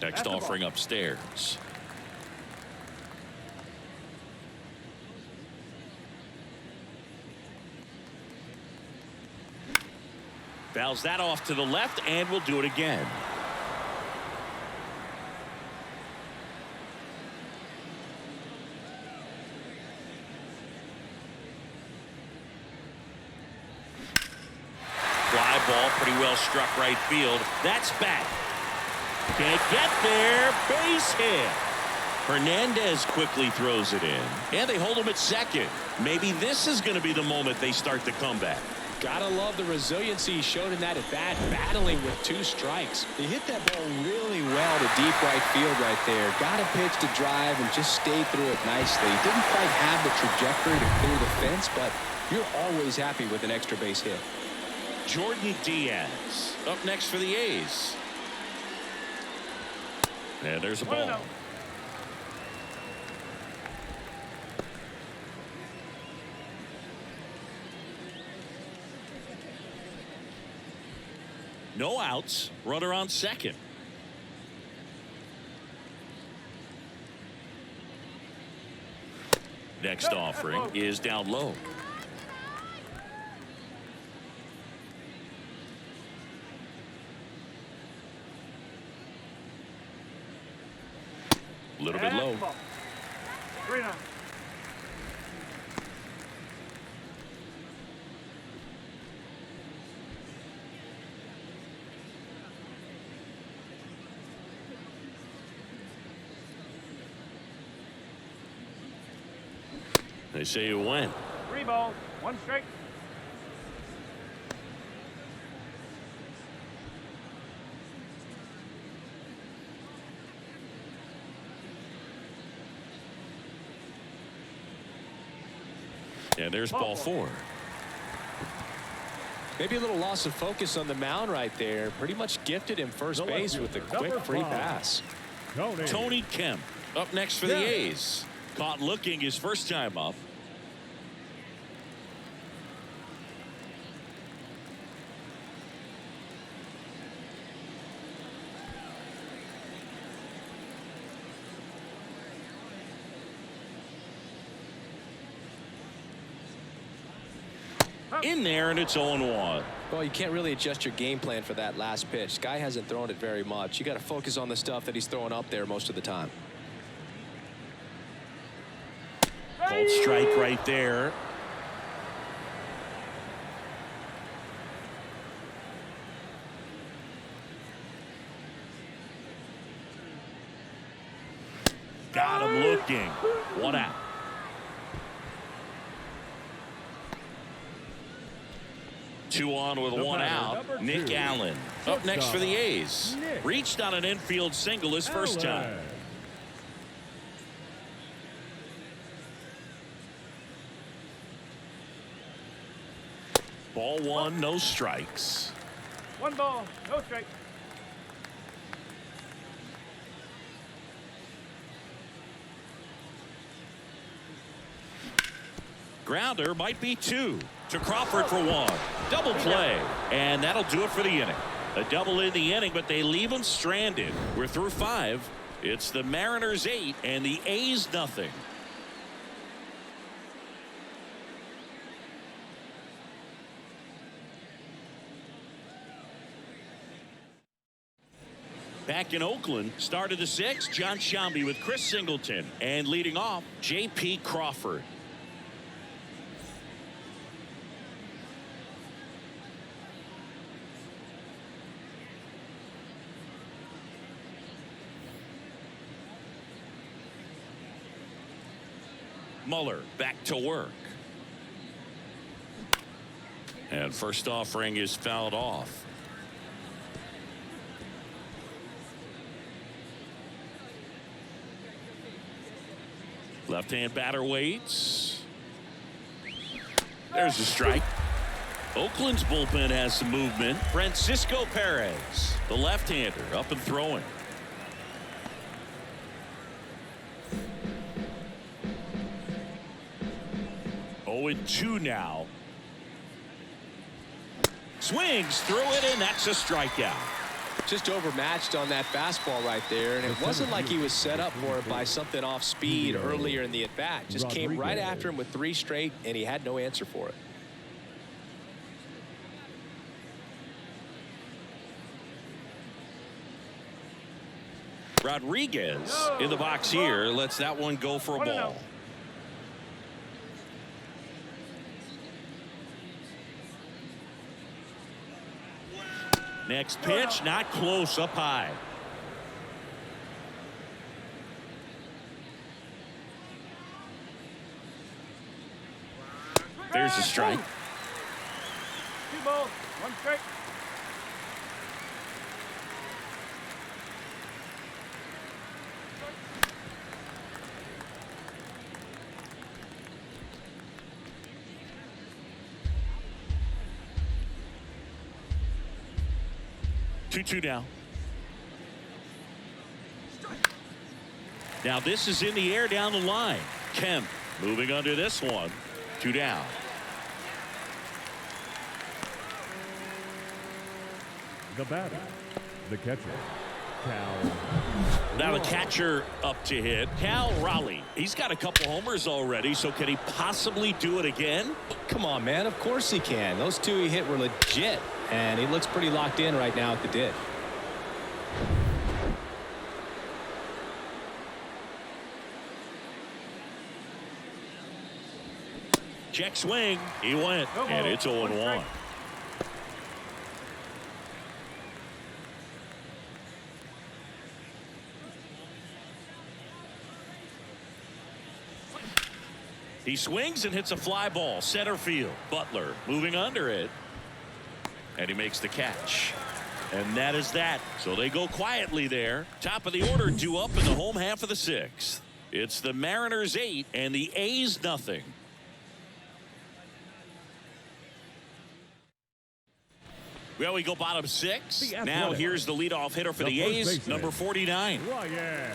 Next offering upstairs. Fouls that off to the left, and we'll do it again. Fly ball, pretty well struck right field. That's back. Can't get there. Base hit. Hernandez quickly throws it in, and they hold him at second. Maybe this is going to be the moment they start the comeback. Gotta love the resiliency he showed in that at bat, battling with 2 strikes. He hit that ball really well to deep right field right there. Got a pitch to drive and just stayed through it nicely. Didn't quite have the trajectory to clear the fence, but you're always happy with an extra base hit. Jordan Diaz up next for the A's. And there's a ball. No outs. Runner on second. Next offering is down low. A little bit low. 3-0. They say you win. 3 balls, 1 strike. And there's ball 4. Maybe a little loss of focus on the mound right there. Pretty much gifted him first base with a quick free pass. Tony Kemp up next for the A's. Caught looking his first time up. In there, and it's 0-1. Well, you can't really adjust your game plan for that last pitch. Guy hasn't thrown it very much. You got to focus on the stuff that he's throwing up there most of the time. Called strike right there. Got him looking. 1 out. Two on with 1 out. Nick Allen up next for the A's. Reached on an infield single his first time. Ball 1, no strikes. 1 ball, no strike. Grounder might be 2 to Crawford for 1. Double play, and that'll do it for the inning. A double in the inning, but they leave him stranded. We're through 5, It's the Mariners 8 and the A's nothing. Back in Oakland, start of the sixth, John Shambi with Chris Singleton. And leading off, J.P. Crawford. Muller back to work. And first offering is fouled off. Left-hand batter waits. There's a strike. Oakland's bullpen has some movement. Francisco Perez, the left-hander, up and throwing. Oh, 2 now. Swings through it, and that's a strikeout. Just overmatched on that fastball right there, and it wasn't like he was set up for it by something off speed earlier in the at-bat. Just came right after him with 3 straight, and he had no answer for it. Rodriguez in the box here lets that one go for a ball. Next pitch, not close, up high. There's a strike. 2 balls, 1 strike. Two now. Now this is in the air down the line. Kemp moving under this one. 2 down. The batter, the catcher, Cal. Now the catcher up to hit. Cal Raleigh. He's got a couple homers already, so can he possibly do it again? Come on, man. Of course he can. Those 2 he hit were legit, and he looks pretty locked in right now at the dish. Check swing. He went, and it's 0-1. He swings and hits a fly ball center field. Butler moving under it, and he makes the catch. And that is that. So they go quietly there. Top of the order due up in the home half of the 6th. It's the Mariners 8 and the A's nothing. Well, we go bottom 6. Now here's the leadoff hitter for the A's, number 49. Ryan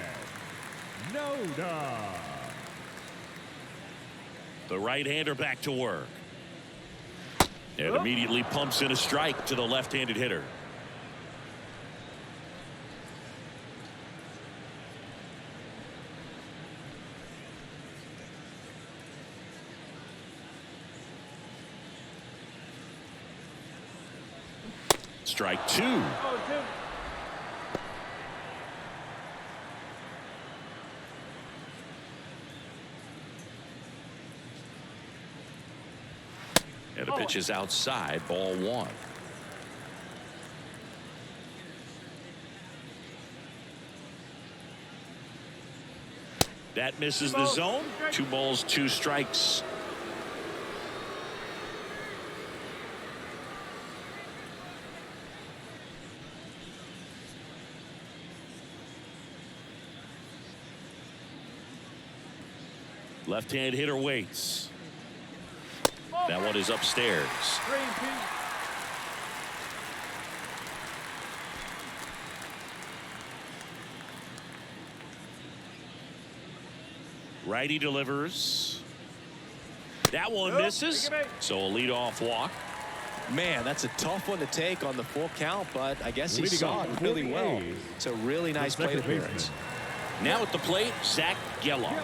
Noda. The right-hander back to work. And immediately pumps in a strike to the left-handed hitter. Strike 2. And the pitch is outside, ball 1. That misses the zone. 2 balls, 2 strikes. Left-hand hitter waits. That one is upstairs. Righty delivers. That one misses. So a leadoff walk. Man, that's a tough one to take on the full count, but I guess he saw it really well. It's a really nice plate appearance. Now at the plate, Zach Geloff.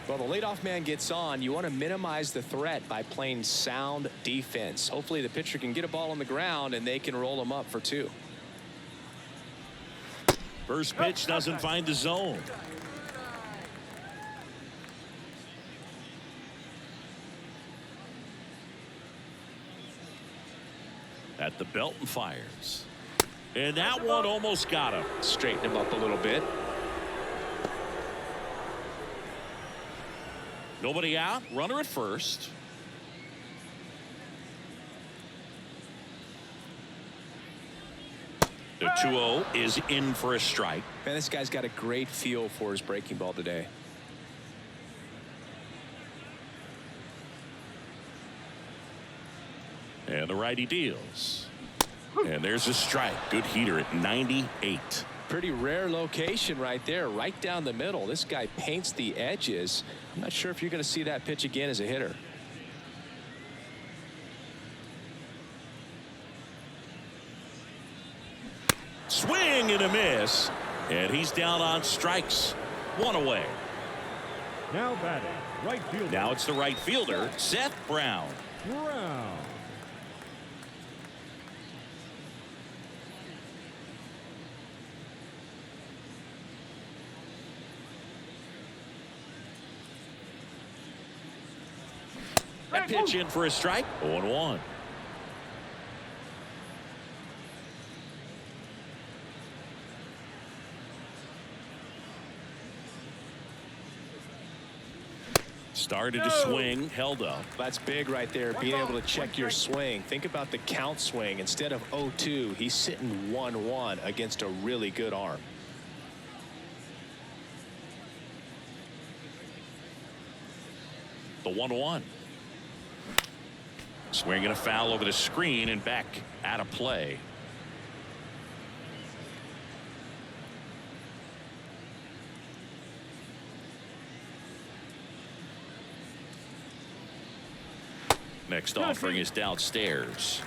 Well, the leadoff man gets on. You want to minimize the threat by playing sound defense. Hopefully the pitcher can get a ball on the ground and they can roll him up for 2. First pitch doesn't find the zone. At the belt and fires. And that one almost got him. Straighten him up a little bit. Nobody out. Runner at first. The 2-0 is in for a strike. Man, this guy's got a great feel for his breaking ball today. And the righty deals. And there's a strike. Good heater at 98. Pretty rare location right there, right down the middle. This guy paints the edges. I'm not sure if you're going to see that pitch again as a hitter. Swing and a miss. And he's down on strikes. 1 away. Now batting, right fielder. Now it's the right fielder, Seth Brown. Brown. That pitch in for a strike. 0-1. Started to swing, held up. That's big right there, being able to check your swing. Think about the count swing. Instead of 0-2, he's sitting 1-1 against a really good arm. The 1-1. Swinging a foul over the screen and back out of play. Next offering is downstairs.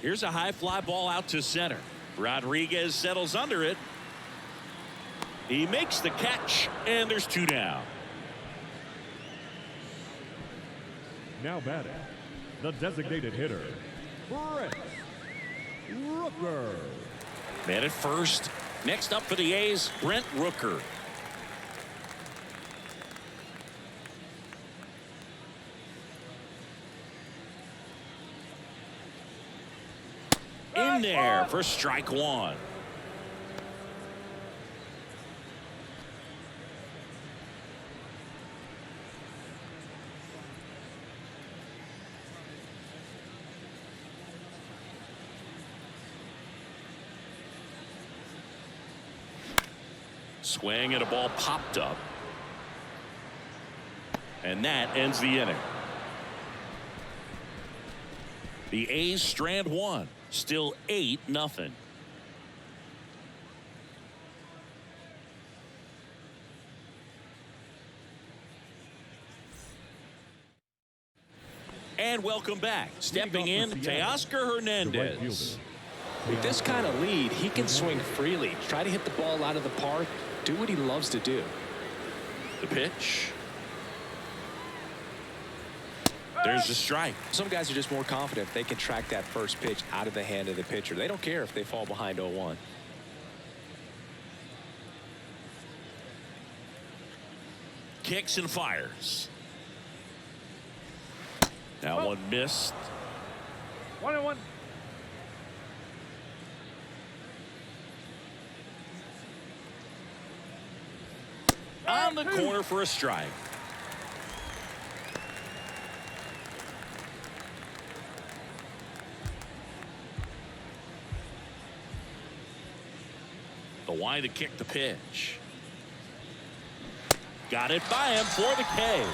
Here's a high fly ball out to center. Rodriguez settles under it. He makes the catch, and there's 2 down. Now batting, the designated hitter, Brent Rooker. Man at first. Next up for the A's, Brent Rooker. In there for strike 1. Swing and a ball popped up. And that ends the inning. The A's strand 1. Still 8-0. And welcome back. Stepping in, Teoscar Hernandez. With this kind of lead, he can swing freely, try to hit the ball out of the park, do what he loves to do. The pitch. There's the strike. Some guys are just more confident if they can track that first pitch out of the hand of the pitcher. They don't care if they fall behind 0-1. Kicks and fires. That one missed. 1-1. On the corner for a strike. The wind to kick the pitch. Got it by him for the K.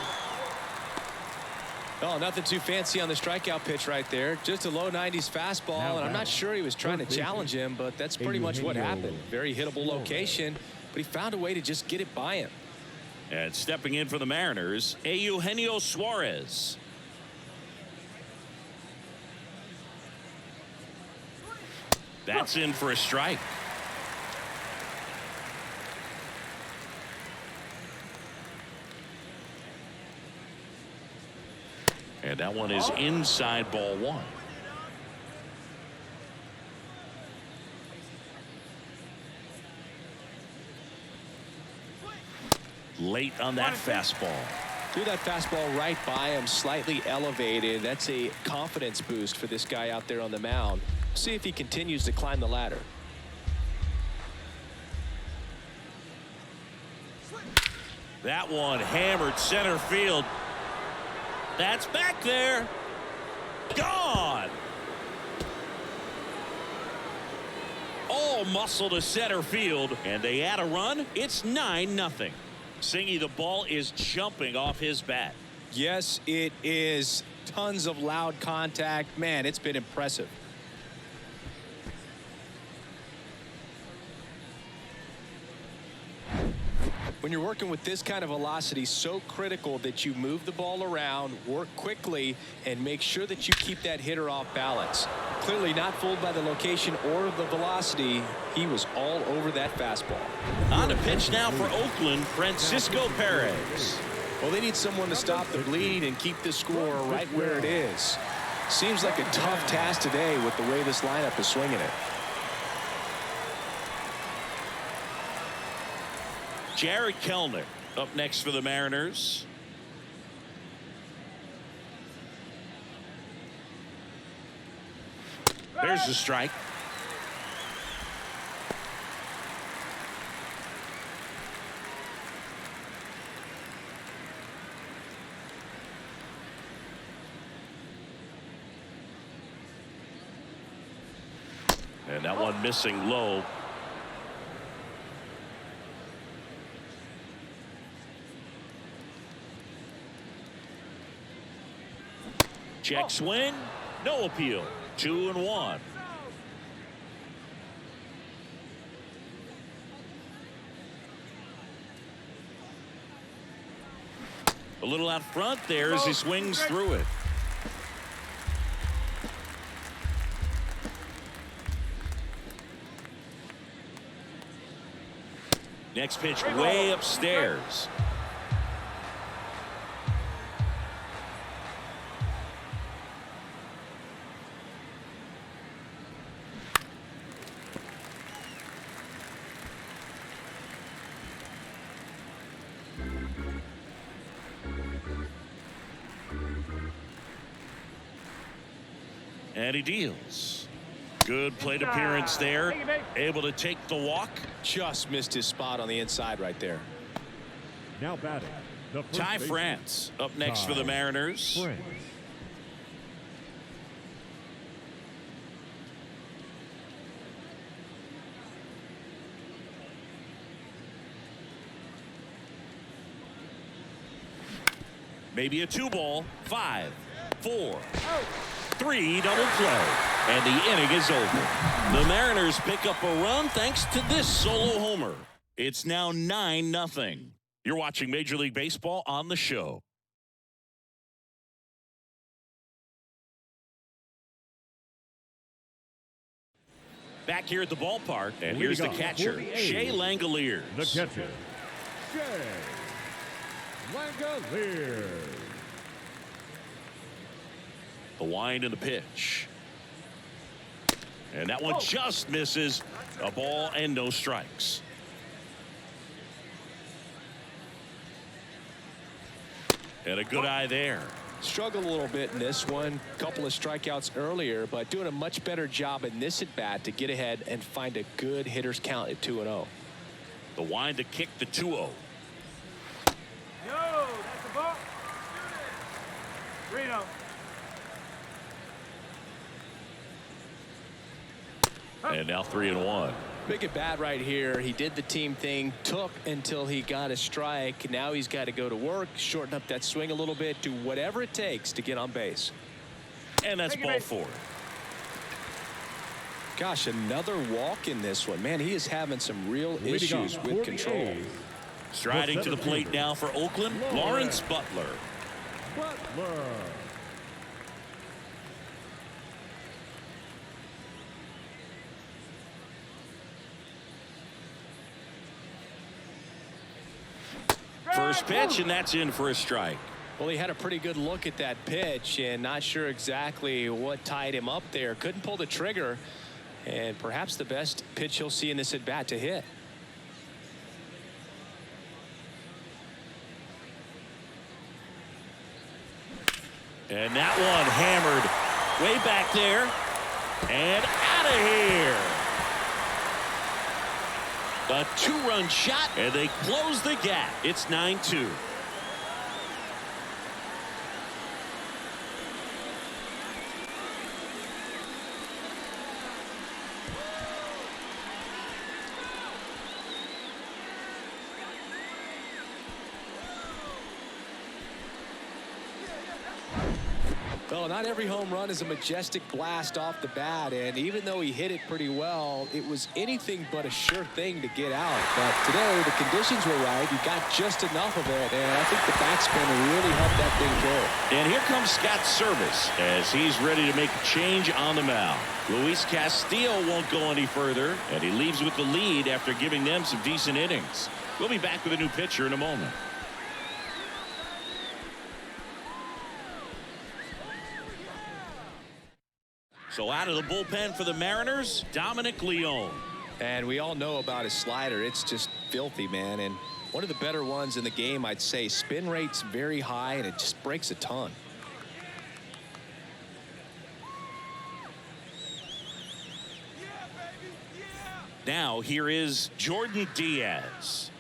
Oh, nothing too fancy on the strikeout pitch right there. Just a low 90s fastball, and I'm not sure he was trying to challenge him, but that's pretty much what happened. Very hittable location, but he found a way to just get it by him. And stepping in for the Mariners, Eugenio Suarez. That's in for a strike. And that one is inside, ball one. Late on that fastball. Threw that fastball right by him, slightly elevated. That's a confidence boost for this guy out there on the mound. See if he continues to climb the ladder. That one hammered center field. That's back there. Gone. All muscle to center field, and they add a run. It's 9-0. Singy, the ball is jumping off his bat. Yes, it is. Tons of loud contact. Man, it's been impressive. When you're working with this kind of velocity, so critical that you move the ball around, work quickly, and make sure that you keep that hitter off balance. Clearly not fooled by the location or the velocity. He was all over that fastball. On a pitch now for Oakland, Francisco Perez. Well, they need someone to stop the bleed and keep this score right where it is. Seems like a tough task today with the way this lineup is swinging it. Jared Kellner up next for the Mariners. There's the strike. And that one missing low. Check swing, no appeal. 2-1. A little out front there as he swings through it. Next pitch way upstairs. And he deals. Good plate appearance there. Able to take the walk. Just missed his spot on the inside right there. Now batting, the first Ty baseman, France up next for the Mariners. France. Maybe a 2-ball. 5, 4, 3 double play. And the inning is over. The Mariners pick up a run thanks to this solo homer. It's now 9-0. You're watching Major League Baseball on the show. Back here at the ballpark, and here's the catcher, Shea Langoliers. The catcher, Shea Langoliers. The wind and the pitch. And that one just misses. A ball and no strikes. And a good eye there. Struggled a little bit in this one. Couple of strikeouts earlier, but doing a much better job in this at bat to get ahead and find a good hitter's count at 2-0. The wind to kick the 2-0. Yo, that's a ball. 3-0. And now 3-1. Big at bat right here. He did the team thing, took until he got a strike. Now he's got to go to work, shorten up that swing a little bit, do whatever it takes to get on base. And that's ball 4. Gosh, another walk in this one. Man, he is having some real issues with control. Striding to the plate now for Oakland, Lawrence Butler. First pitch, and that's in for a strike. Well, he had a pretty good look at that pitch and not sure exactly what tied him up there. Couldn't pull the trigger, and perhaps the best pitch he'll see in this at bat to hit. And that one hammered way back there and out of here. A two-run shot, and they close the gap. It's 9-2. Well, not every home run is a majestic blast off the bat, and even though he hit it pretty well, it was anything but a sure thing to get out. But today, the conditions were right. He got just enough of it, and I think the backspin really helped that thing go. And here comes Scott Service as he's ready to make a change on the mound. Luis Castillo won't go any further, and he leaves with the lead after giving them some decent innings. We'll be back with a new pitcher in a moment. So out of the bullpen for the Mariners, Dominic Leone. And we all know about his slider. It's just filthy, man. And one of the better ones in the game, I'd say. Spin rate's very high, and it just breaks a ton. Now here is Jordan Diaz.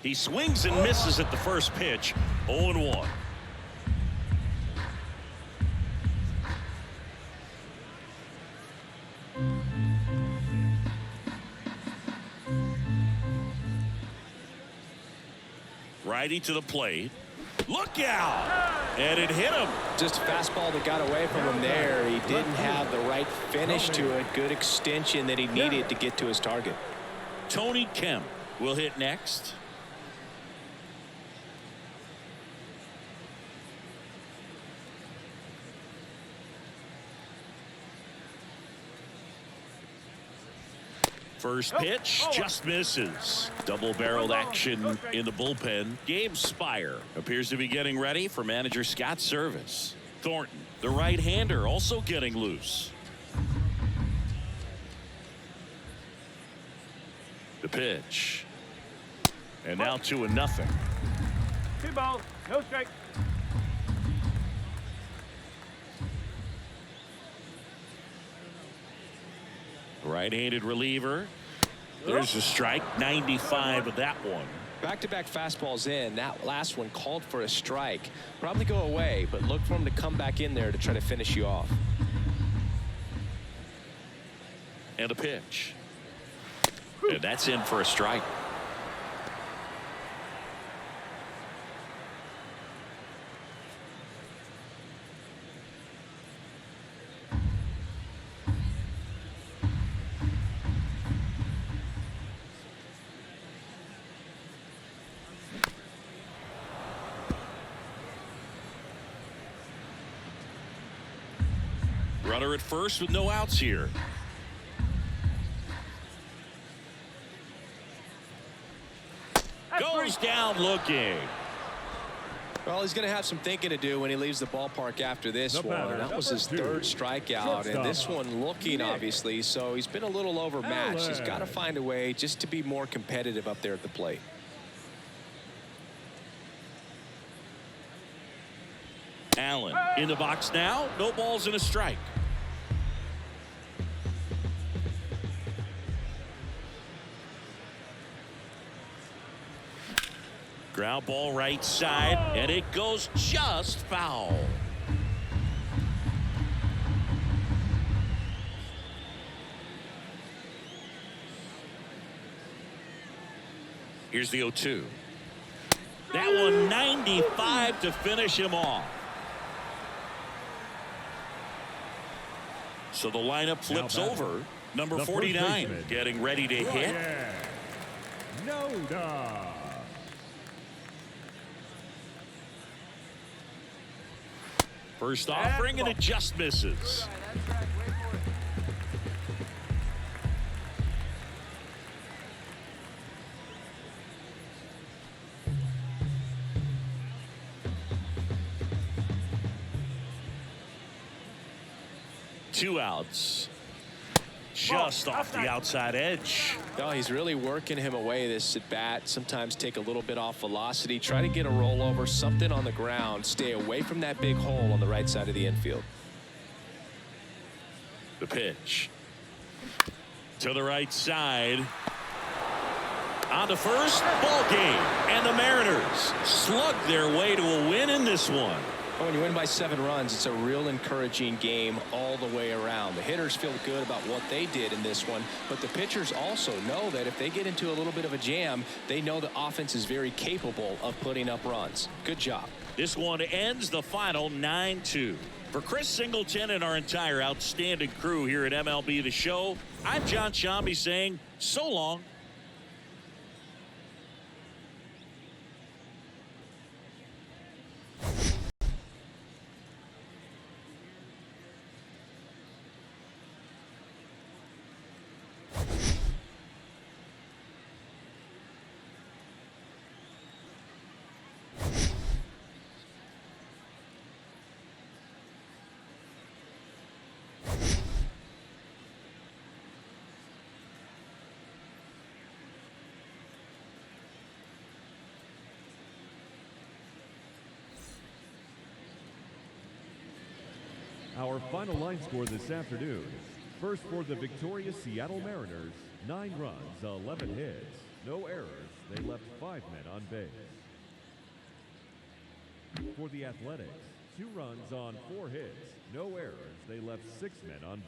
He swings and misses at the first pitch. 0-1. Righty to the plate. Look out! And it hit him. Just a fastball that got away from him there. He didn't have the right finish to it. Good extension that he needed to get to his target. Tony Kemp will hit next. First pitch just misses. Double-barreled action in the bullpen. Gabe Spire appears to be getting ready for manager Scott Service. Thornton, the right-hander, also getting loose. The pitch. And now 2-0. 2 balls, no strike. Right-handed reliever. There's a strike. 95 of that one. Back-to-back fastballs in. That last one called for a strike. Probably go away, but look for him to come back in there to try to finish you off. And a pitch. And that's in for a strike. Runner at first with no outs here. Goes down looking. Well, he's going to have some thinking to do when he leaves the ballpark after this one. That was his third strikeout, and this one looking, obviously, so he's been a little overmatched. He's got to find a way just to be more competitive up there at the plate. Allen in the box now. No balls and a strike. Ground ball right side, and it goes just foul. Here's the 0-2. That one 95 to finish him off. So the lineup flips over. Number The first 49 baseman. getting ready to hit. No dog. First offering, and it just misses. Two outs. Just off the outside edge. No, he's really working him away this at bat. Sometimes take a little bit off velocity. Try to get a rollover, something on the ground. Stay away from that big hole on the right side of the infield. The pitch. To the right side. On to first. Ball game. And the Mariners slug their way to a win in this one. When you win by 7 runs, it's a real encouraging game all the way around. The hitters feel good about what they did in this one, but the pitchers also know that if they get into a little bit of a jam, they know the offense is very capable of putting up runs. Good job. This one ends the final 9-2. For Chris Singleton and our entire outstanding crew here at MLB The Show, I'm John Shambi saying so long. Our final line score this afternoon. First for the victorious Seattle Mariners, 9 runs, 11 hits, no errors. They left 5 men on base. For the Athletics, 2 runs on 4 hits, no errors. They left 6 men on base.